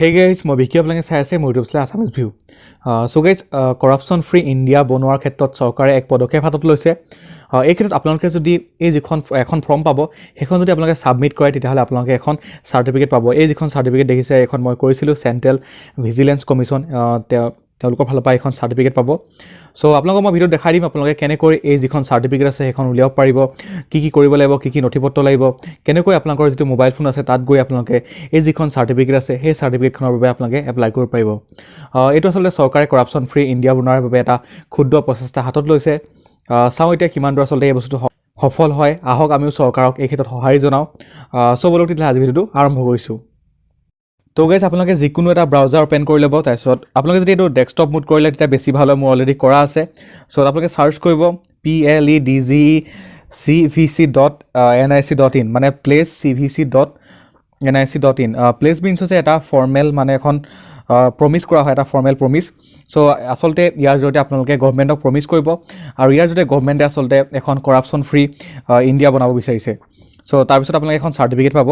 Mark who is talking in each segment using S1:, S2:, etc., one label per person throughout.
S1: Hey guys, মই বিকি আপোনালোকে চাই আছে মোৰ YouTube channel Assamese view. So guys corruption free India বনোৱাৰ ক্ষেত্ৰত চৰকাৰে এক পদক্ষেপ হাতত লৈছে। এই ক্ষেত্ৰত আপোনালোকে যদি এই যিখন এখন ফৰ্ম পাব সেইখন যদি আপোনালোকে ছাবমিট কৰে তেতিয়াহ'লে আপোনালোকে এখন চাৰ্টিফিকেট পাব। এই যিখন চাৰ্টিফিকেট দেখিছে এখন মই কৰিছিলোঁ চেণ্ট্ৰেল ভিজিলেন্স কমিশ্যন, তেওঁলোকৰ ফালৰ পৰা এখন চাৰ্টিফিকেট পাব। সো আপোনালোকক মই ভিডিঅ'ত দেখাই দিম আপোনালোকে কেনেকৈ এই যিখন চাৰ্টিফিকেট আছে সেইখন উলিয়াব পাৰিব, কি কৰিব লাগিব, কি নথিপত্ৰ লাগিব, কেনেকৈ আপোনালোকৰ যিটো মোবাইল ফোন আছে তাত গৈ আপোনালোকে এই যিখন চাৰ্টিফিকেট আছে সেই চাৰ্টিফিকেটখনৰ বাবে আপোনালোকে এপ্লাই কৰিব পাৰিব। এইটো আচলতে চৰকাৰে কৰাপশ্যন ফ্ৰী ইণ্ডিয়া বনোৱাৰ বাবে এটা ক্ষুদ্ৰ প্ৰচেষ্টা হাতত লৈছে। চাওঁ এতিয়া কিমান দূৰ আচলতে এই বস্তুটো সফল হয়। আহক আমিও চৰকাৰক এই ক্ষেত্ৰত সঁহাৰি জনাওঁ। বলক তেতিয়াহ'লে আজি ভিডিঅ'টো আৰম্ভ কৰিছোঁ। তো গাইজ আপোনালোকে যিকোনো এটা ব্ৰাউজাৰ অ'পেন কৰি ল'ব। তাৰপিছত আপোনালোকে যদি এইটো ডেস্কটপ মুড কৰিলে তেতিয়া বেছি ভাল হয়, মোৰ অলৰেডি কৰা আছে। চ' আপোনালোকে চাৰ্চ কৰিব pledgecvc.nic.in, মানে pledgecvc.nic.in। প্লেচ মিনছ হৈছে এটা ফৰ্মেল, মানে এখন প্ৰমিছ কৰা হয়, এটা ফৰ্মেল প্ৰমিছ। চ' আচলতে ইয়াৰ জৰিয়তে আপোনালোকে গভৰ্ণমেণ্টক প্ৰমিছ কৰিব আৰু ইয়াৰ জৰিয়তে গভৰ্ণমেণ্টে আচলতে এখন কৰাপশ্যন ফ্ৰী ইণ্ডিয়া বনাব বিচাৰিছে। চ' তাৰপিছত আপোনালোকে এখন চাৰ্টিফিকেট পাব।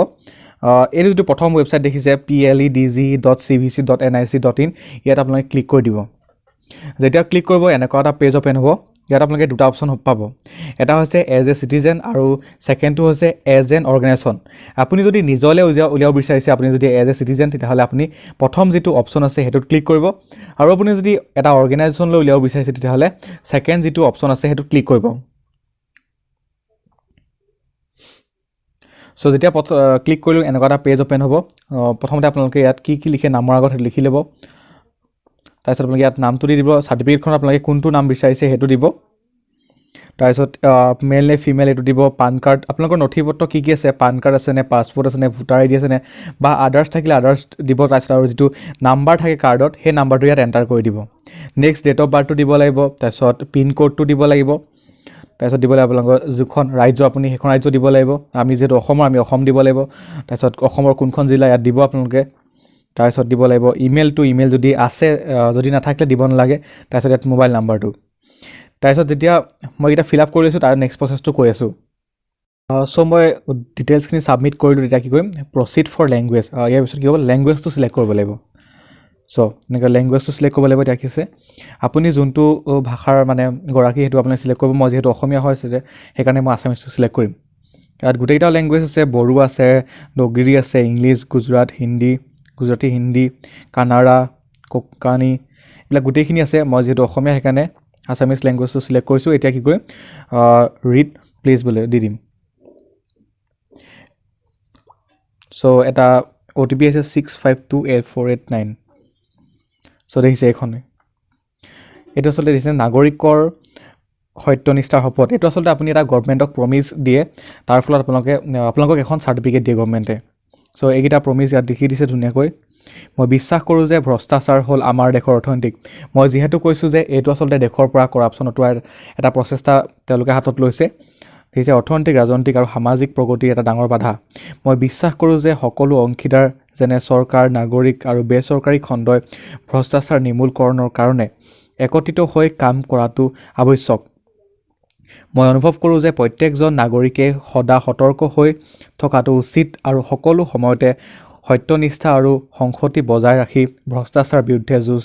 S1: এইটো যিটো প্ৰথম ৱেবছাইট দেখিছে pledgecvc.nic.in, ইয়াত আপোনালোকে ক্লিক কৰি দিব। যেতিয়া ক্লিক কৰিব এনেকুৱা এটা পেজ অ'পেন হ'ব। ইয়াত আপোনালোকে দুটা অপশ্যন পাব, এটা হৈছে এজ এ চিটিজেন আৰু ছেকেণ্ডটো হৈছে এজ এন অৰ্গেনাইজেশ্যন। আপুনি যদি নিজলৈ উলিয়াব বিচাৰিছে, আপুনি যদি এজ এ চিটিজেন, তেতিয়াহ'লে আপুনি প্ৰথম যিটো অপশ্যন আছে সেইটোত ক্লিক কৰিব, আৰু আপুনি যদি এটা অৰ্গেনাইজেশ্যনলৈ উলিয়াব বিচাৰিছে তেতিয়াহ'লে ছেকেণ্ড যিটো অপশ্যন আছে সেইটোত ক্লিক কৰিব। চ' যেতিয়া ক্লিক কৰিলোঁ এনেকুৱা এটা পেজ অ'পেন হ'ব। প্ৰথমতে আপোনালোকে ইয়াত কি লিখে নামৰ আগত সেইটো লিখি ল'ব। তাৰপিছত আপোনালোকে ইয়াত নামটো দি দিব, চাৰ্টিফিকেটখন আপোনালোকে কোনটো নাম বিচাৰিছে সেইটো দিব। তাৰপিছত মেল নে ফিমেল এইটো দিব, পান কাৰ্ড, আপোনালোকৰ নথিপত্ৰ কি আছে, পান কাৰ্ড আছে নে, পাছপৰ্ট আছে নে, ভোটাৰ আই ডি আছে নে, বা আদাৰ্ছ থাকিলে আদাৰ্ছ দিব। তাৰপিছত আৰু যিটো নাম্বাৰ থাকে কাৰ্ডত সেই নাম্বাৰটো ইয়াত এণ্টাৰ কৰি দিব। নেক্সট ডেট অফ বাৰ্থটো দিব লাগিব, তাৰপিছত পিন ক'ডটো দিব লাগিব, তাৰপিছত দিব লাগিব আপোনালোকৰ যিখন ৰাজ্য আপুনি সেইখন ৰাজ্য দিব লাগিব। আমি যিহেতু অসমৰ, আমি অসম দিব লাগিব। তাৰপিছত অসমৰ কোনখন জিলা ইয়াত দিব আপোনালোকে। তাৰপিছত দিব লাগিব ইমেইল যদি আছে, যদি নাথাকিলে দিব নালাগে। তাৰপিছত ইয়াত মোবাইল নাম্বাৰটো। তাৰপিছত যেতিয়া মই এতিয়া ফিল আপ কৰি লৈছোঁ, তাৰ নেক্সট প্ৰচেছটো কৈ আছোঁ। চ' মই ডিটেইলছখিনি ছাবমিট কৰিলোঁ। তেতিয়া কি কৰিম, প্ৰচিড ফৰ লেংগুৱেজ। ইয়াৰ পিছত কি হ'ব, লেংগুৱেজটো চিলেক্ট কৰিব লাগিব। চ' এনেকৈ লেংগুৱেজটো চিলেক্ট কৰিব লাগিব। এতিয়া কি আছে, আপুনি যোনটো ভাষাৰ মানে গৰাকী সেইটো আপুনি চিলেক্ট কৰিব। মই যিহেতু অসমীয়া হৈছে যে সেইকাৰণে মই আছামিজটো চিলেক্ট কৰিম। ইয়াত গোটেইকেইটা লেংগুৱেজ আছে, বড়ো আছে, ডগিৰি আছে, ইংলিছ, গুজৰাটী, হিন্দী, কানাড়া, কোকানি, এইবিলাক গোটেইখিনি আছে। মই যিহেতু অসমীয়া সেইকাৰণে আছামিজ লেংগুৱেজটো চিলেক্ট কৰিছোঁ। এতিয়া কি কৰিম, ৰিড প্লিজ বুলি দি দিম। চ' এটা OTP আছে 65284889। চ' দেখিছে এইখনে, এইটো আচলতে দেখিছে নাগৰিকৰ সত্যনিষ্ঠাৰ শপত। এইটো আচলতে আপুনি এটা গভৰ্ণমেণ্টক প্ৰমিছ দিয়ে, তাৰ ফলত আপোনালোকক এখন চাৰ্টিফিকেট দিয়ে গভৰ্ণমেণ্টে। চ' এইকেইটা প্ৰমিছ ইয়াত লিখি দিছে ধুনীয়াকৈ। মই বিশ্বাস কৰোঁ যে ভ্ৰষ্টাচাৰ হ'ল আমাৰ দেশৰ অৰ্থনৈতিক। মই যিহেতু কৈছোঁ যে এইটো আচলতে দেশৰ পৰা কৰাপশ্যন আঁতৰোৱাৰ এটা প্ৰচেষ্টা তেওঁলোকে হাতত লৈছে। দেখিছে, অৰ্থনৈতিক, ৰাজনৈতিক আৰু সামাজিক প্ৰগতিৰ এটা ডাঙৰ বাধা। মই বিশ্বাস কৰোঁ যে সকলো অংশীদাৰ যেনে চৰকাৰ, নাগৰিক আৰু বেচৰকাৰী খণ্ডই ভ্ৰষ্টাচাৰ নিৰ্মূলকৰণৰ কাৰণে একত্ৰিত হৈ কাম কৰাটো আৱশ্যক। মই অনুভৱ কৰোঁ যে প্ৰত্যেকজন নাগৰিকে সদা সতৰ্ক হৈ থকাটো উচিত আৰু সকলো সময়তে সত্যনিষ্ঠা আৰু সংহতি বজাই ৰাখি ভ্ৰষ্টাচাৰৰ বিৰুদ্ধে যুঁজ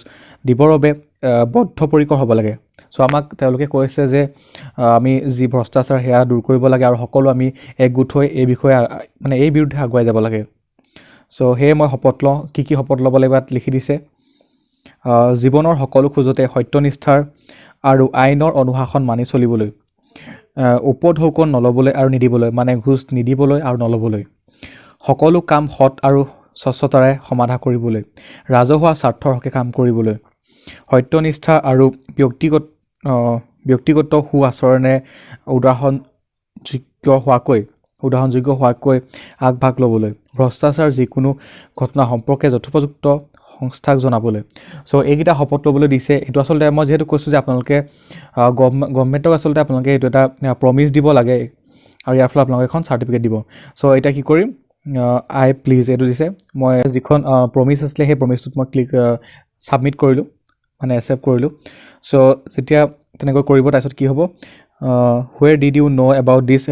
S1: দিবৰ বাবে বদ্ধপৰিকৰ হ'ব লাগে। চ' আমাক তেওঁলোকে কৈছে যে আমি যি ভ্ৰষ্টাচাৰ সেয়া দূৰ কৰিব লাগে আৰু সকলো আমি একগোট হৈ এই বিষয়ে মানে এই বিৰুদ্ধে আগুৱাই যাব লাগে। চ' সেয়ে মই শপত লওঁ। কি শপত ল'ব লাগিব ইয়াত লিখি দিছে, জীৱনৰ সকলো খোজতে সত্যনিষ্ঠাৰ আৰু আইনৰ অনুশাসন মানি চলিবলৈ, উপঢৌকন নল'বলৈ আৰু নিদিবলৈ, মানে ঘোচ নিদিবলৈ আৰু নল'বলৈ, সকলো কাম সৎ আৰু স্বচ্ছতাৰে সমাধা কৰিবলৈ, ৰাজহুৱা স্বাৰ্থৰ হকে কাম কৰিবলৈ, সত্যনিষ্ঠা আৰু ব্যক্তিগত সু আচৰণে উদাহৰণযোগ্য হোৱাকৈ আগভাগ ল'বলৈ, ভ্ৰষ্টাচাৰ যিকোনো ঘটনা সম্পৰ্কে যথোপযুক্ত সংস্থাক জনাবলৈ। চ' এইকেইটা শপত ল'বলৈ দিছে। এইটো আচলতে মই যিহেতু কৈছোঁ যে আপোনালোকে গভৰ্ণমেণ্টক আচলতে আপোনালোকে এইটো এটা প্ৰমিছ দিব লাগে আৰু ইয়াৰ ফলত আপোনালোকে এখন চাৰ্টিফিকেট দিব। চ' এতিয়া কি কৰিম, আই প্লিজ এইটো দিছে। মই যিখন প্ৰমিছ আছিলে সেই প্ৰমিছটোত মই ছাবমিট কৰিলোঁ, মানে একচেপ্ট কৰিলোঁ। চ' যেতিয়া তেনেকৈ কৰিব, তাৰপিছত কি হ'ব, where did you know' about দিছ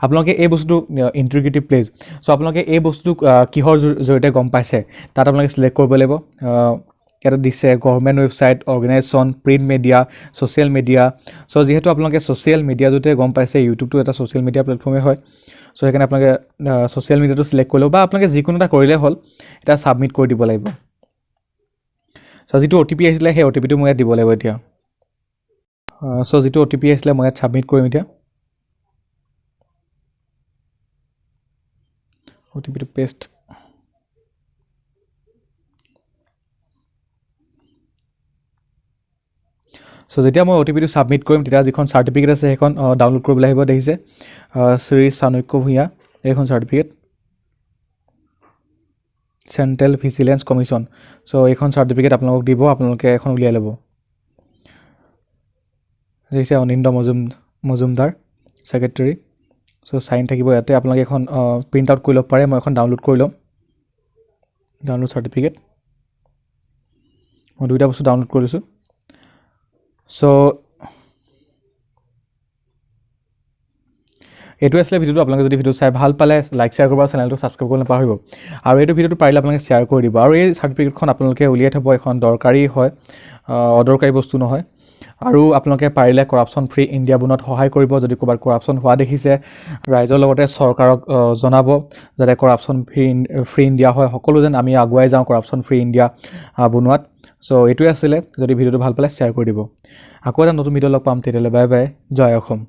S1: আপোনালোকে এই বস্তুটো ইণ্টিগ্ৰেটিভ প্লেচ চ' আপোনালোকে এই বস্তুটো কিহৰ জৰিয়তে গম পাইছে তাত আপোনালোকে চিলেক্ট কৰিব লাগিব ইয়াত দিছে government website organisation print media social media চ' যিহেতু আপোনালোকে ছ'চিয়েল মিডিয়া জৰিয়তে গম পাইছে ইউটিউবটো এটা ছ'চিয়েল মিডিয়া প্লেটফৰ্মেই হয় চ' সেইকাৰণে আপোনালোকে ছ'চিয়েল মিডিয়াটো চিলেক্ট কৰি ল'ব বা আপোনালোকে যিকোনো এটা কৰিলে হ'ল এটা ছাবমিট কৰি দিব লাগিব চ' যিটো অ' টি পি আহিছিলে সেই অ' টি পিটো মই ইয়াত দিব লাগিব এতিয়া চ' যিটো অ' টি পি আহিছিলে মই ইয়াত ছাবমিট কৰিম এতিয়া অ' টি পিটো পেষ্ট চ' যেতিয়া মই অ' টি পিটো ছাবমিট কৰিম তেতিয়া যিখন চাৰ্টিফিকেট আছে সেইখন ডাউনলোড কৰিবলৈ আহিব দেখিছে শ্ৰী চাণক্য ভূঞা এইখন চাৰ্টিফিকেট চেণ্ট্ৰেল ভিজিলেঞ্চ কমিশ্যন চ' এইখন চাৰ্টিফিকেট আপোনালোকক দিব আপোনালোকে এখন উলিয়াই ল'ব দেখিছে অনিন্দ মজুমদাৰ ছেক্ৰেটেৰী চ' চাইন থাকিব ইয়াতে আপোনালোকে এখন প্ৰিণ্ট আউট কৰি ল'ব পাৰে মই এখন ডাউনলোড কৰি ল'ম ডাউনলোড চাৰ্টিফিকেট মই দুইটা বস্তু ডাউনলোড কৰিছোঁ চ' এইটো আছিলে ভিডিঅ'টো আপোনালোকে যদি ভিডিঅ' চাই ভাল পালে লাইক শ্বেয়াৰ কৰিব চেনেলটো ছাবস্ক্ৰাইব কৰিব নাপাহৰিব আৰু এইটো ভিডিঅ'টো পাৰিলে আপোনালোকে শ্বেয়াৰ কৰি দিব আৰু এই চাৰ্টিফিকেটখন আপোনালোকে উলিয়াই থ'ব এখন দৰকাৰী হয় অদৰকাৰী বস্তু নহয় আৰু আপোনালোকে পাৰিলে কৰাপশ্যন ফ্ৰী ইণ্ডিয়া বনোৱাত সহায় কৰিব যদি ক'ৰবাত কৰাপশ্যন হোৱা দেখিছে ৰাইজৰ লগতে চৰকাৰক জনাব যাতে কৰাপশ্যন ফ্ৰী ইণ্ডিয়া হয় সকলো যেন আমি আগুৱাই যাওঁ কৰাপশ্যন ফ্ৰী ইণ্ডিয়া বনোৱাত চ' এইটোৱে আছিলে যদি ভিডিঅ'টো ভাল পালে শ্বেয়াৰ কৰি দিব আকৌ এটা নতুন ভিডিঅ' লগ পাম তেতিয়াহ'লে বাই বাই জয় অসম